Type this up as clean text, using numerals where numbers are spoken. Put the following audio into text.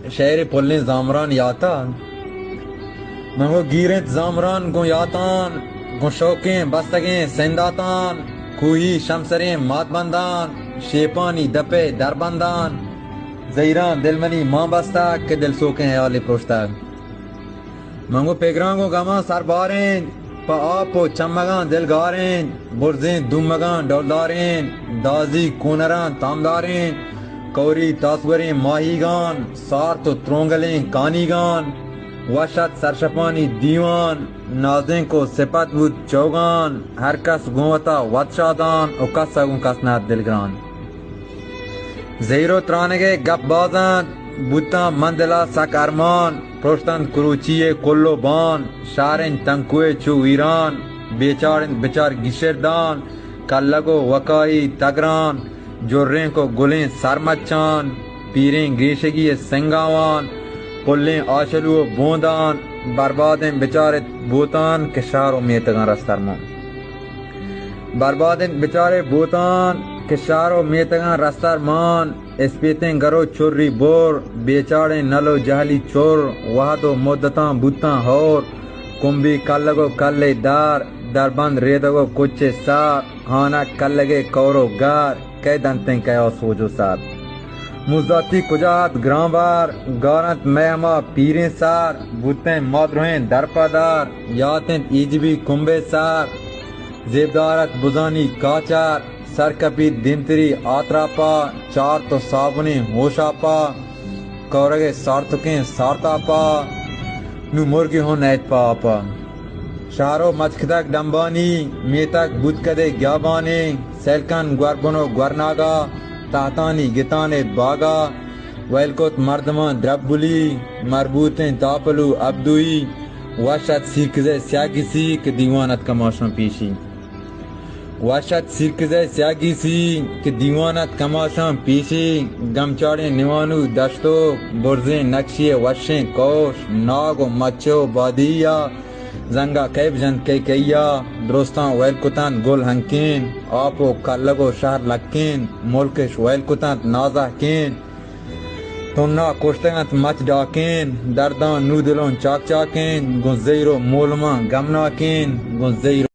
شہر پلیں زامران یاتا منگو گیرت زامران گو یاتان گو شوقیں بستگیں سنداتان کوہی شمسریں مات بندان شیپانی دپے دربندان زیران دل منی ماں بستا کہ دل سوکیں حیال پروشتا منگو پیگرانگو گما سر باریں پا آپ و چمگان دلگاریں برزیں دومگان ڈولداریں دازی کونران تامداریں کوری تاسوریں ماہیگان سارت و ترونگلیں کانیگان وشت سرشپانی دیوان نازیں کو سپت بود چوگان ہر کس گوتا ود شادان او کس سگون کس نات دلگران زیرو ترانگے گپ بازان بوتا مندلا سک ارمان پروشتن کروچی کلو بان شارن تنکوے چو ویران بیچارن بچار گشردان کلگو وکائی تگران جوریں کو گلیں سرمچان پیریں گریشگی سنگاوان پلیں آشلو بوندان بربادیں بچارت بوتان کہ شہر میتگان رسترمان بربادیں بچارے بوتان کہ شہر میتگان رسترمان اسپیتیں گرو چوری بور بیچاریں نلو جہلی چور وحد و مدتاں بوتاں ہور کمبی کلگو کلے دار دربند ریدگو کچے سار ہانا کلگے کورو گار کئی دنتیں کیا سوجو سار مزداتی کجات گرام بار گارنت مہما پیریں سار بوتیں مادروہیں درپادار یاتیں ایجبی کمبے سار زیبدارت بزانی کاچار سرکپی دیمتری آتراپا چار تو صابنیں ہوشاپا کورگے سارتکیں سارتاپا نو مرگی ہو نیت پا آپا شہرو مچکدک ڈمبانی میتک بود کدے گیابانی سیلکن گوربنو گورناگا تحتانی گتانے باگا ویلکوت مردمان دربولی مربوطیں تاپلو عبدوئی وشت سیکزے سیاگی سیک دیوانت کماشن پیشی وشت سیکزے سیاگی سیک دیوانت کماشن پیشی گمچاڑیں نیوانو دشتو برزیں نقشی وشیں کوش ناگ و مچو بادیا زنگا کیب جن کیا درستان ویل کتان گل ہنکین آپو کلگو شہر لکین ملکش ویل کتان نازہ کین تونا کشتگنت مچ ڈاکین دردان نو دلون چاک چاکین گن زیرو مولمان گمناکین گن زیرو